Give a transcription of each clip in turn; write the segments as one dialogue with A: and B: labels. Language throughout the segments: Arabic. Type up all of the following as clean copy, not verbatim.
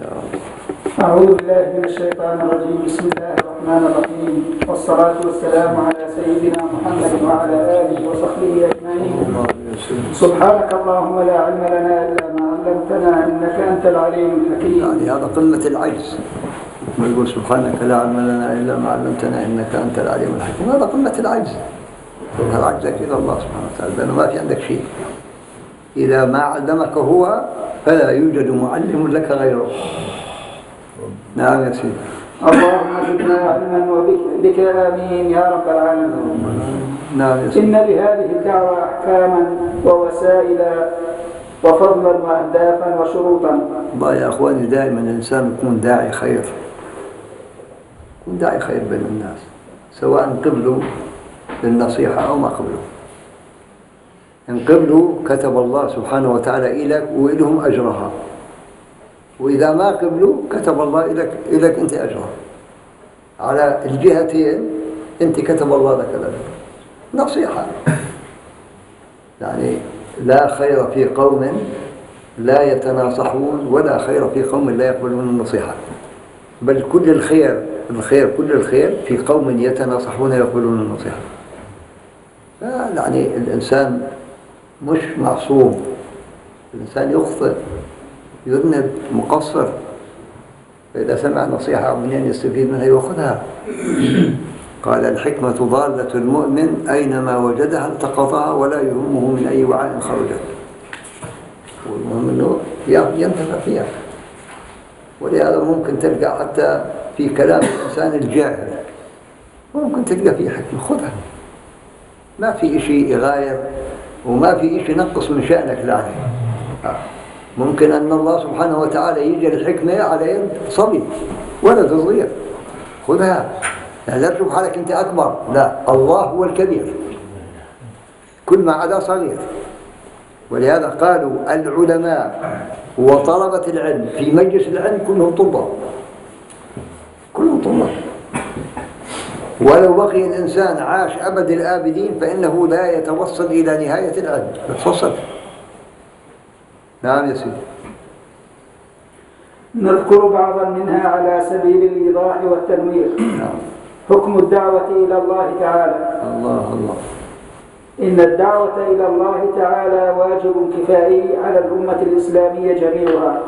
A: شاء الله.
B: أعوذ بالله من الشيطان الرجيم. بسم الله الرحمن الرحيم، والصلاة والسلام على سيدنا محمد وعلى آله وصحبه أجمعين. سبحانك اللهم لا علم لنا إلا ما علمتنا إنك أنت العليم الحكيم.
A: يعني هذا قمة العجز، ما يقول سبحانك لا علم لنا إلا ما علمتنا إنك أنت العليم الحكيم، هذا قمة العجز. هذا عجزك إلى الله سبحانه وتعالى، لأنه ما في عندك شيء. إذا ما علمك هو فلا يوجد معلم لك غيره. نعم يا سيدي.
B: اللهم زدنا علما وبك آمين يا رب العالمين.
A: نعم يا سيدي.
B: إن لهذه الدعوة أحكاما ووسائل وفضلا وأهدافا وشروطا.
A: والله يا أخواني، دائما الإنسان يكون داعي خير، يكون داعي خير بين الناس، سواء قبلوا للنصيحة أو ما قبلوا. إن قبلوا كتب الله سبحانه وتعالى إليك وإلهم أجرها، وإذا ما قبلوا كتب الله إليك أنت أجرها. على الجهتين أنت كتب الله لك الأجر. نصيحة، يعني لا خير في قوم لا يتناصحون، ولا خير في قوم لا يقبلون النصيحة، بل كل الخير كل الخير في قوم يتناصحون يقبلون النصيحة. يعني الإنسان مش معصوم، الإنسان يخطئ، يذنب، مقصر، فإذا سمع نصيحة منين يستفيد منها يأخذها. قال الحكمة ضالة المؤمن أينما وجدها التقطها ولا يهمه من أي وعاء خرجت. والمهم أنه ينتفع فيها. ولهذا ممكن تلقى حتى في كلام الإنسان الجاهل ممكن تلقى فيه حكمة، خذها، ما في شيء يغاير وما في شيء ينقص من شأنك. يعني ممكن أن الله سبحانه وتعالى يجي الحكمة على يد صبي ولد صغير، خذها، لا تشوف حالك أنت أكبر، لا، الله هو الكبير، كل ما عدا صغير. ولهذا قالوا العلماء وطلبة العلم في مجلس العلم كلهم طلاب، كلهم طلاب. ولو بقي الإنسان عاش أبد الآبدين فإنه لا يتوصل إلى نهاية العلم، يتوصل. نعم يا سيدي.
B: نذكر بعضا منها على سبيل الإيضاح والتنوير.
A: نعم.
B: حكم الدعوة إلى الله تعالى.
A: الله.
B: إن الدعوة إلى الله تعالى واجب كفائي على الأمة الإسلامية جميعها.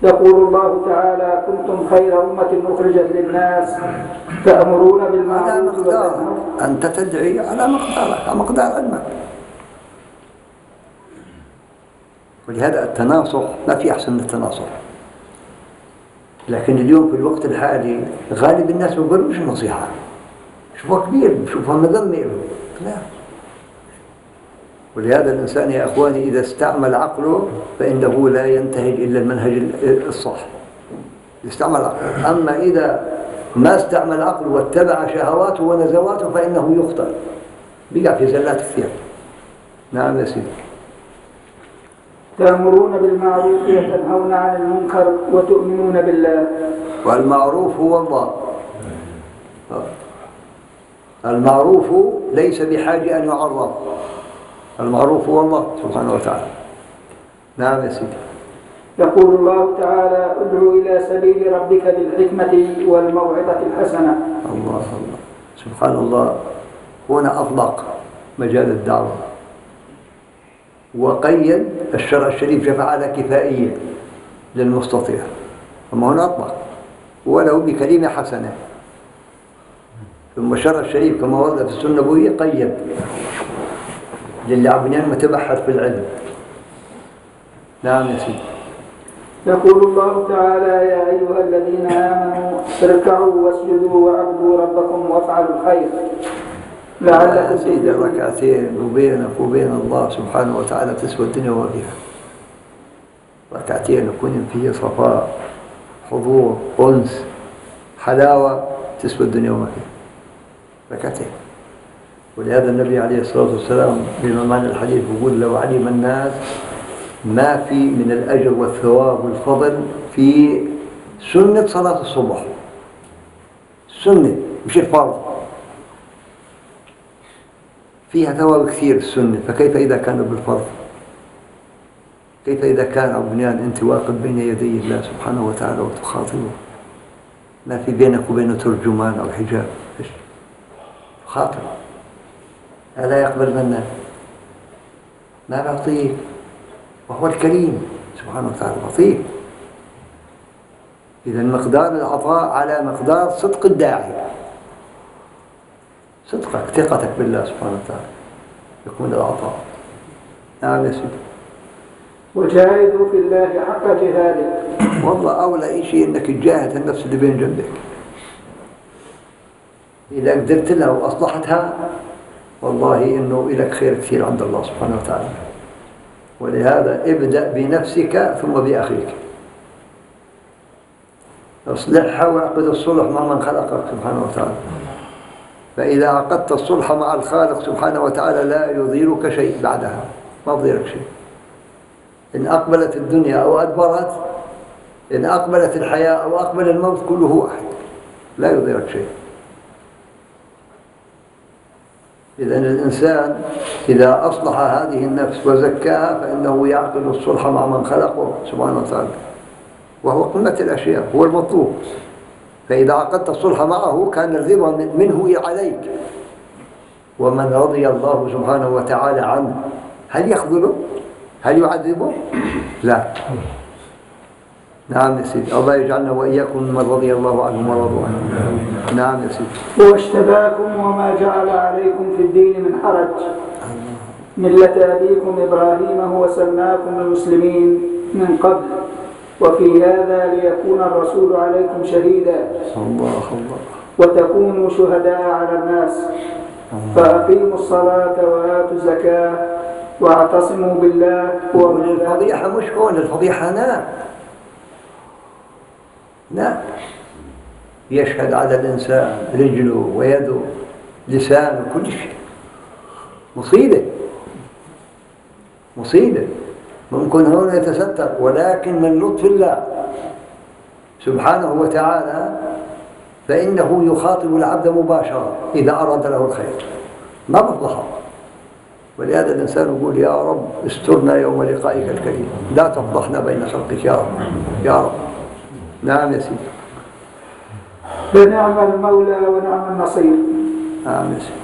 B: يقول الله تعالى: كنتم خير أمة أخرجت للناس تأمرون بالمعروف وتنهون.
A: أنت تدعي على مقدارك، على مقدار علمك. ولهذا التناصح ما في أحسن من التناصح. لكن اليوم في الوقت الحالي غالب الناس ما يقولوش نصيحة، شوفها كبير، شوفها مذمر، لا. ولهذا الإنسان يا أخواني إذا استعمل عقله فإنه لا ينتهج إلا المنهج الصح، يستعمل عقله. أما إذا ما استعمل عقله واتبع شهواته ونزواته فإنه يخطئ، بيقع في زلات كثير. نعم يا سيدي.
B: تأمرون بالمعروف وتنهون عن المنكر وتؤمنون بالله.
A: والمعروف هو الله. المعروف ليس بحاجة أن يعرف، المعروف هو الله سبحانه وتعالى. نعم يا سيدي.
B: يقول الله تعالى: ادعو إلى سبيل ربك بالحكمة والموعظة الحسنة.
A: الله سبحان الله. هنا أطلق مجال الدعوة وقيد الشرع الشريف، جفع على كفائية للمستطيع، أما هنا أطلق ولو بكلمة حسنة. ثم الشرع الشريف كما ورد في السنة النبوية قيد للي عبنان متبحر في العلم. نعم يا سيدي.
B: يقول الله تعالى: يا أيها الذين آمنوا اركعوا واسجدوا واعبدوا ربكم وافعلوا الخير لعلكم
A: تفلحون. ركعتين وبينك وبين الله سبحانه وتعالى تسوى الدنيا وما فيها. ركعتين يكون فيه صفاء، حضور، أنس، حلاوة، تسوى الدنيا وما فيها. ركعتين. ولهذا النبي عليه الصلاة والسلام بما معنى الحديث يقول: لو علم الناس ما في من الأجر والثواب والفضل في سنة صلاة الصبح، سنة مش الفرض، فيها ثواب كثير السنة، فكيف إذا كان بالفرض؟ كيف إذا كان بنيان أنت واقف بين يدي الله سبحانه وتعالى وتخاطبه، ما في بينك وبينه ترجمان أو حجاب، خاطر ألا يقبل منا؟ ما بعطيك، وهو الكريم سبحانه وتعالى بعطيك. إذا مقدار العطاء على مقدار صدق الداعي، صدقك ثقتك بالله سبحانه وتعالى يكون العطاء. نعم يا سيدي.
B: وجاهدوا في الله حق جهاده.
A: والله أولى شيء إنك تجاهد النفس اللي بين جنبك، إذا قدرت لها وأصلحتها والله إنه إلك خير كثير عند الله سبحانه وتعالى. ولهذا ابدأ بنفسك ثم بأخيك، اصلحها واعقد الصلح مع من خلقك سبحانه وتعالى. فإذا عقدت الصلح مع الخالق سبحانه وتعالى لا يضيرك شيء بعدها، ما يضيرك شيء. إن أقبلت الدنيا أو أدبرت، إن أقبلت الحياة أو أقبل الموت، كله واحد، لا يضيرك شيء. إذن الإنسان إذا أصلح هذه النفس وزكاها فإنه يعقد الصلح مع من خلقه سبحانه وتعالى، وهو قمة الأشياء، هو المطلوب. فإذا عقدت الصلح معه كان الرضا منه عليك. ومن رضي الله سبحانه وتعالى عنه هل يخذله؟ هل يعذبه؟ لا. نعم يا سيدي، الله يجعلنا وإياكم من رضي الله عنهم ورضوا عنه. نعم يا سيدي.
B: واجتباكم وما جعل عليكم في الدين من حرج، ملة أبيكم إبراهيم هو سماكم المسلمين من قبل وفي هذا ليكون الرسول عليكم شهيدا
A: الله
B: وتكونوا شهداء على الناس، فأقيموا الصلاة وآتوا الزكاة واعتصموا بالله.
A: الفضيحة مش هون، الفضيحة نعم يشهد على الإنسان رجله ويده لسانه كل شيء. مصيبة. ممكن هون يتستر، ولكن من لطف الله سبحانه وتعالى فإنه يخاطب العبد مباشرة إذا أراد له الخير، ما بفضحه. ولهذا الإنسان يقول يا رب استرنا يوم لقائك الكريم، لا تفضحنا بين خلقك يا رب يا رب. نعم يا سيدي.
B: فنعم المولى ونعم النصير.
A: نعم يا سيدي.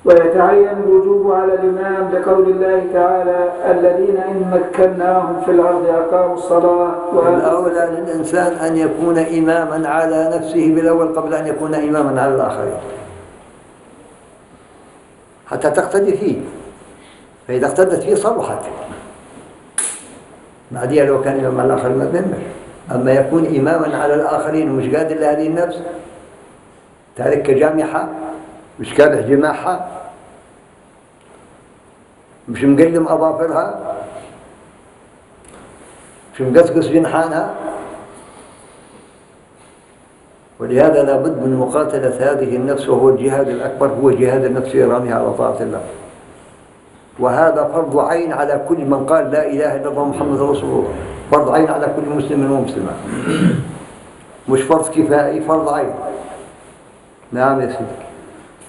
B: ويتعين الوجوب على الإمام بقول الله تعالى الذين إن مكناهم في الأرض أقاموا الصلاة.
A: الأولى للإنسان أن يكون إماما على نفسه بالأول قبل أن يكون إماما على الآخرين، حتى تقتدي فيه. فإذا اقتدت فيه صلحت، بعدها لو كان إمام على الآخرين ما تنمش. أما يكون إماما على الآخرين ومش قادر لهذه النفس، تارك جامحة، مش كابح جماحها، مش مقلم أظافرها، مش مقصقص جنحانها. ولهذا لابد من مقاتلة هذه النفس، وهو الجهاد الأكبر، هو جهاد النفس إرامها على طاعة الله. وهذا فرض عين على كل من قال لا إله إلا الله محمد رسول الله، فرض عين على كل مسلم ومسلمة، مش فرض كفائي، فرض عين. نعم يا سيدي.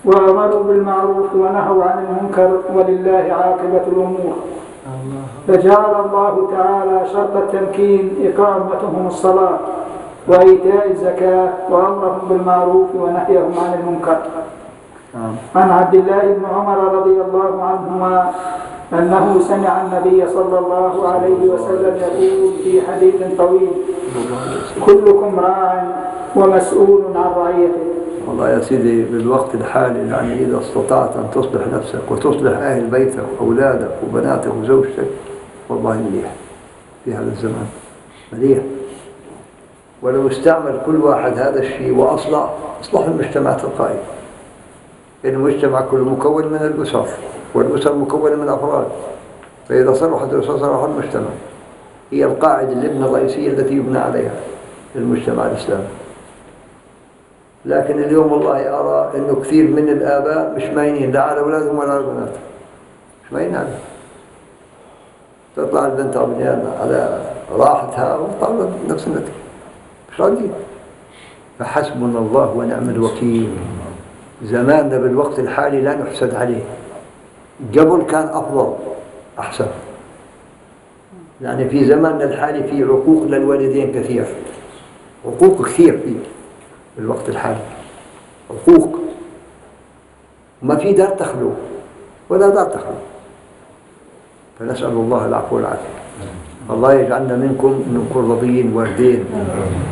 B: وأمروا بالمعروف ونهوا عن المنكر ولله عاقبة الأمور. فجعل الله تعالى شرط التمكين إقامتهم الصلاة وإيتاء الزكاة وأمرهم بالمعروف ونهيهم عن المنكر. عن عبد الله بن عمر رضي الله عنهما أنه سمع النبي صلى الله عليه وسلم يقول في حديث طويل كلكم راع ومسؤول عن رعيته.
A: والله يا سيدي بالوقت الحالي يعني إذا استطعت أن تصلح نفسك وتصلح أهل بيتك وأولادك وبناتك وزوجتك والله مليح في هذا الزمان، مليح. ولو استعمل كل واحد هذا الشيء وأصلح المجتمعات القائمة. المجتمع كله مكون من الأسر، والأسر مكونة من أفراد، فإذا صلحت الأسر صلح المجتمع. هي القاعدة اللبنة الرئيسية التي يبنى عليها المجتمع الإسلامي. لكن اليوم والله أرى أنه كثير من الآباء مش ماينين لا على أولادهم ولا على البنات، مش ماينين عليهم. تطلع البنت على راحتها وتطلع نفس النتيجة، مش راضيين. فحسبنا الله ونعم الوكيل. زماننا بالوقت الحالي لا نحسد عليه، قبل كان أفضل أحسن. يعني في زماننا الحالي في عقوق للوالدين كثير، عقوق كثير في الوقت الحالي، عقوق، ما في دار تخلو ولا دار تخلو. فنسأل الله العفو والعافية. الله يجعلنا منكم نكون راضيين واردين،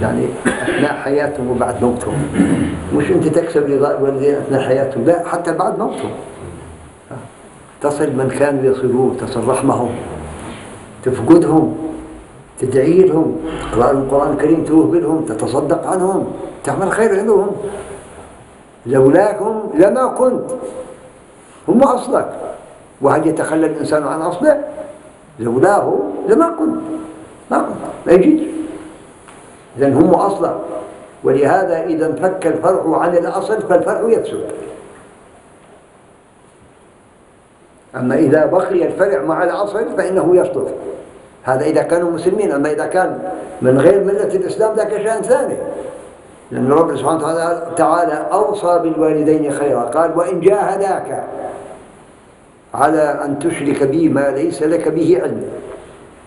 A: يعني أثناء حياتهم وبعد موتهم. مش أنت تكسب رضاء الوالدين أثناء حياتهم، لا، حتى بعد موتهم. تصل من كانوا يصلون، تصل رحمهم، تفقدهم، تدعي لهم، تقرأ لهم القرآن الكريم، توهب لهم، تتصدق عنهم، تعمل خير عندهم. لولاكم لما كنت، هم أصلك، وهل يتخلى الإنسان عن أصله؟ لولاه لما كنت، ما يجيش. إذن هم أصلك، ولهذا إذا انفك الفرع عن الأصل فالفرع يفسد. أما إذا بقي الفرع مع الأصل فإنه يصلح. هذا إذا كانوا مسلمين. أما إذا كان من غير ملة الإسلام ذاك شأن ثاني، لأن رب سبحانه وتعالى أوصى بالوالدين خيرا، قال وإن جاهداك على أن تشرك بي ما ليس لك به علم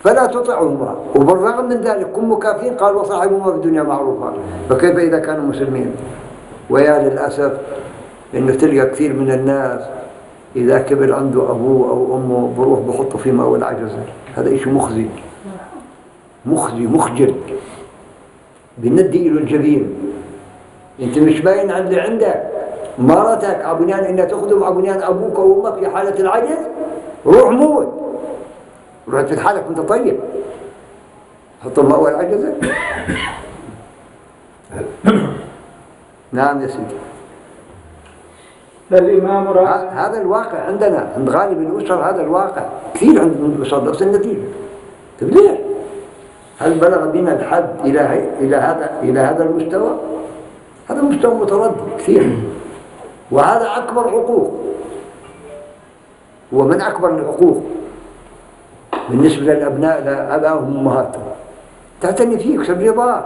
A: فلا تطعهما، وبالرغم من ذلك كن مكافئين، قال وصاحبهما في الدنيا معروفا. فكيف إذا كانوا مسلمين؟ ويا للأسف إنه تلقى كثير من الناس إذا كبر عنده أبوه أو أمه بروح بحطه في ماء العجز. هذا إشي مخزي، مخجل، بندي له الجبين. أنت مش باين عن اللي عندك، مرتك عبنيان إنها تخدم عبنيان أبوك وأمك في حالة العجز، روح موت، روح في حالك وأنت طيب، حط الماء العجز. نعم يا سيدي.
B: فالإمام
A: هذا الواقع عندنا، عند غالب الأسر، هذا الواقع كثير عند الأسر. نفس النتيجة. طيب ليش؟ هل بلغ بنا الحد إلى هذا المستوى؟ هذا مستوى متردد كثير، وهذا أكبر عقوق، ومن أكبر العقوق بالنسبة للأبناء لآبائهم وأمهاتهم. تعتني فيه، يكسب رضاه،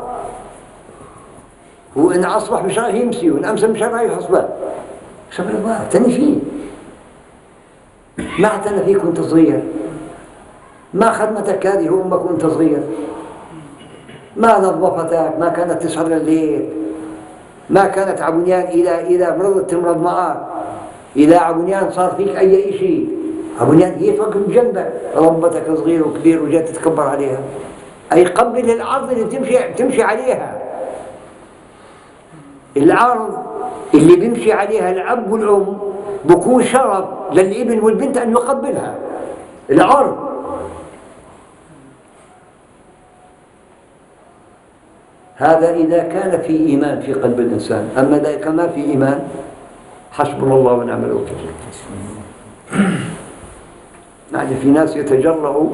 A: وإن أصبح مش راح يمسي، وإن أمسى مش راح يحصبه، يكسب رضاه، اعتني فيه. ما اعتنى فيك وأنت صغير، ما خدمتك هذه أمك وأنت صغير، ما نظفتك، ما كانت تسهر الليل، ما كانت عبنيان إذا مرضت تمرض معك، إذا عبنيان صار فيك أي شيء، عبنيان هي توقف بجنبك، ربتك صغير وكبير وجات تتكبر عليها. أي قبل الأرض اللي تمشي عليها، الأرض اللي بيمشي عليها الأب والأم بكون شرف للابن والبنت أن يقبلها. الأرض هذا إذا كان في إيمان في قلب الإنسان. أما إذا كان ما في إيمان، حسبنا الله ونعم الوكيل. يعني في ناس يتجرؤوا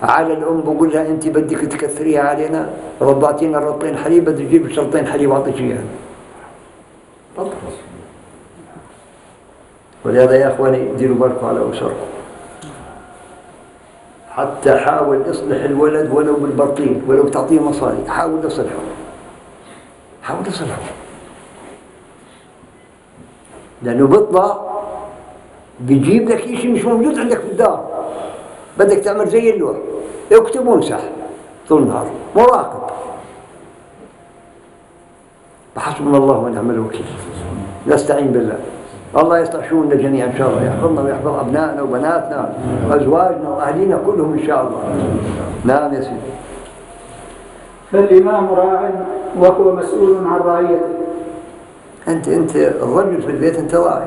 A: على الأم، بقول لها أنت بدك تكثريها علينا، رضعتينا رطين حليب، بدك تجيب شرطين حليب أعطيك إياها. ولهذا يا أخواني ديروا بالكم على أسركم، حتى حاول اصلح الولد ولو بالبرطيل، ولو تعطيه مصاري، حاول تصلحه، لأنه بيطلع بيجيب لك شيء مش موجود عندك في الدار. بدك تعمل زي اللوح، اكتب وامسح طول النهار، مراقب. حسبنا الله ونعم الوكيل. نستعين بالله. الله يصلح شؤوننا جميعا إن شاء الله، يحفظنا ويحفظ أبنائنا وبناتنا وأزواجنا وأهلينا كلهم إن شاء الله. نعم يا سيدي.
B: فالإمام راع وهو مسؤول عن رعيته.
A: أنت الرجل في البيت أنت راعي.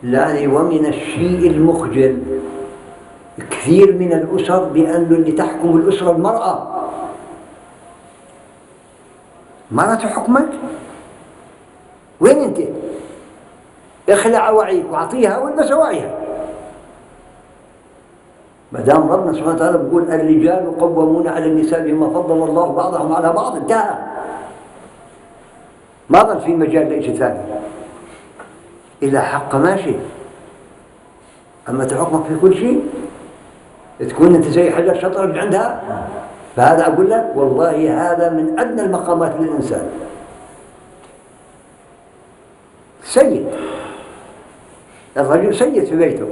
A: يعني ومن الشيء المخجل كثير من الأسر بأن اللي تحكم الأسرة المرأة. مرأة تحكمك؟ وين أنت؟ اخلع وعيك واعطيها والبس وعيها. ما دام ربنا سبحانه وتعالى بيقول الرجال قوامون على النساء بما فضل الله بعضهم على بعض، انتهى، ما ظل في مجال لشيء ثاني إلا حق ماشي. أما تحكمك في كل شيء تكون أنت زي حجر شطرنج عندها. فهذا أقول لك والله هذا من أدنى المقامات للإنسان. سيد، الرجل سيد في بيته،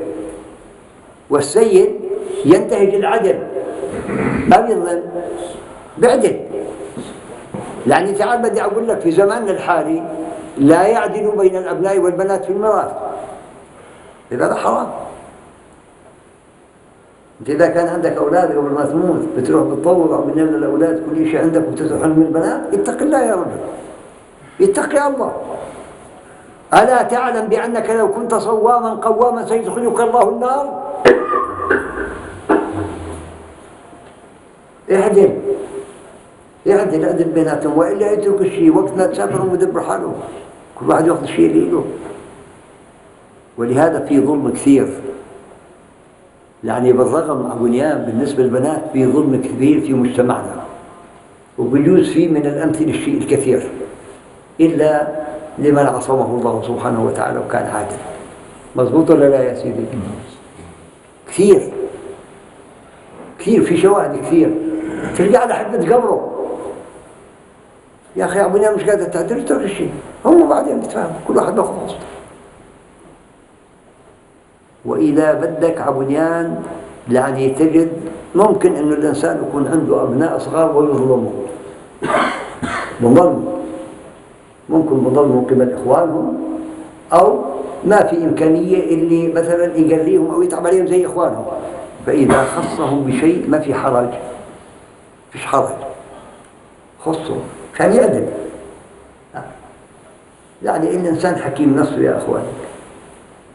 A: والسيد ينتهج العدل ما بيظلم، بعدل. يعني تعال بدي أقول لك في زماننا الحالي لا يعدل بين الأبناء والبنات في الميراث، هذا حرام. أنت إذا كان عندك أولاد قبل ما تموت بتروح بتطوع من الأولاد كل شيء عندك وتترك من البنات، اتق الله يا رجل، اتق الله. ألا تعلم بأنك لو كنت صواما قواما سيدخلك الله النار؟ اعدل بيناتهم، وإلا يترك الشيء وقت ما تسافروا ويدبر حالهم، كل واحد يأخذ الشيء اللي له. ولهذا في ظلم كثير، يعني بالرغم أبو نيام بالنسبة للبنات في ظلم كبير في مجتمعنا، وبيجوز فيه من الأمثلة الشيء الكثير، إلا لمن عصمه الله سبحانه وتعالى وكان عادل. مضبوط ولا لا يا سيدي؟ كثير في شواهد كثير. ترجع على حدة قبره، يا أخي أبو نيام مش قادر تعدل، اترك الشيء، هم بعدين نتفاهم، كل واحد بياخذ حصته. وإذا بدك عبنيان يعني تجد ممكن أن الإنسان يكون عنده أبناء صغار ويظلموا، ممكن بظلموا قبل إخوانهم، أو ما في إمكانية اللي مثلا يقليهم أو يتعب عليهم زي إخوانهم، فإذا خصهم بشيء ما في حرج، فيش حرج، خصهم كان يعدل. يعني الإنسان حكيم نفسه يا أخواني،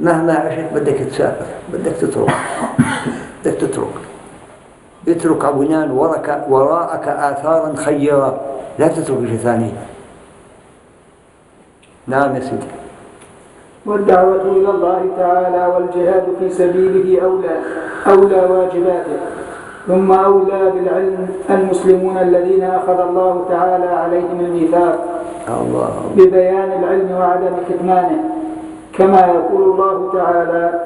A: مهما عشت بدك تسافر، بدك تترك اترك عبنان وراءك آثارا خيرة، لا تترك شيء ثاني. نعم يا سيدي.
B: والدعوة إلى الله تعالى والجهاد في سبيله أولى واجباته، ثم أولى بالعلم المسلمون الذين أخذ الله تعالى عليهم الميثاق ببيان العلم وعدم كتمانه، كما يقول الله تعالى: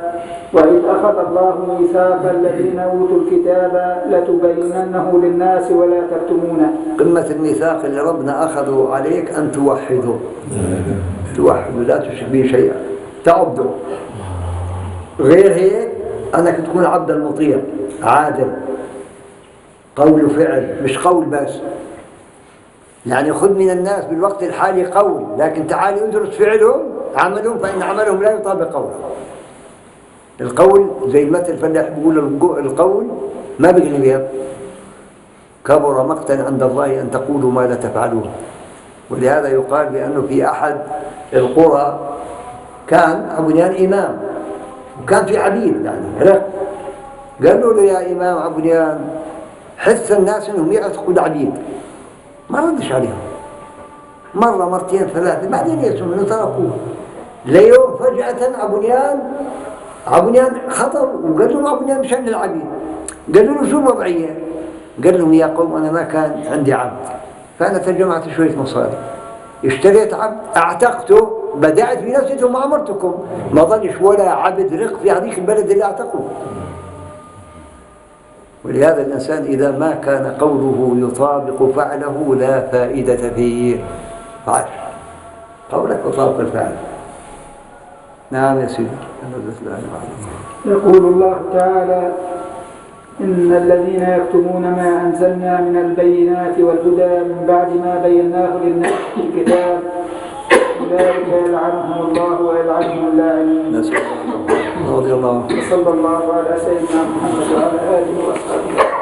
B: وإذ أخذ الله ميثاق الذين أوتوا الكتاب لتبيننه للناس ولا تكتمونه.
A: قمة الميثاق اللي ربنا أخذه عليك أن توحده، لا تشرك به شيئا، تعبده. غير هيك أنك تكون عبدا مطيع عادل، قول وفعل، مش قول بس. يعني خذ من الناس بالوقت الحالي قول، لكن تعال ادرس فعلهم عملهم، فإن عملهم لا يطابق قولهم. القول زي المثل الفلاح بيقول القول ما بيغني بيض، كبر مقتا عند الله أن تقولوا ما لا تفعلون. ولهذا يقال بأنه في أحد القرى كان عبنيان إمام، وكان في عبيد يعني قالوا له: يا إمام عبنيان حث الناس أنهم يعتقوا العبيد. ما ردش عليهم، مرة مرتين ثلاثة، بعدين يسوا منه تركوه. ليوم فجأة عبنيان خطر، وقال لهم عبنيان مشان العبيد. قالوا له: شو الوضعية؟ قال لهم: يا قوم أنا ما كان عندي عبد، فأنا تجمعت شوية مصاري، اشتريت عبد، اعتقته، بدأت بنفسي ثم أمرتكم، ما ظلش ولا عبد رق في هذيك البلد اللي اعتقه. ولهذا الإنسان إذا ما كان قوله يطابق فعله لا فائدة فيه. عاش قولك وطابق الفعل. نعم يا سيدي.
B: يقول الله تعالى: إن الذين يكتمون ما أنزلنا من البينات والهدى من بعد ما بيناه للناس في الكتاب أولئك يلعنهم الله ويلعنهم اللاعنون.
A: رضي الله عنه.
B: وصلى الله على سيدنا محمد وعلى آله وأصحابه.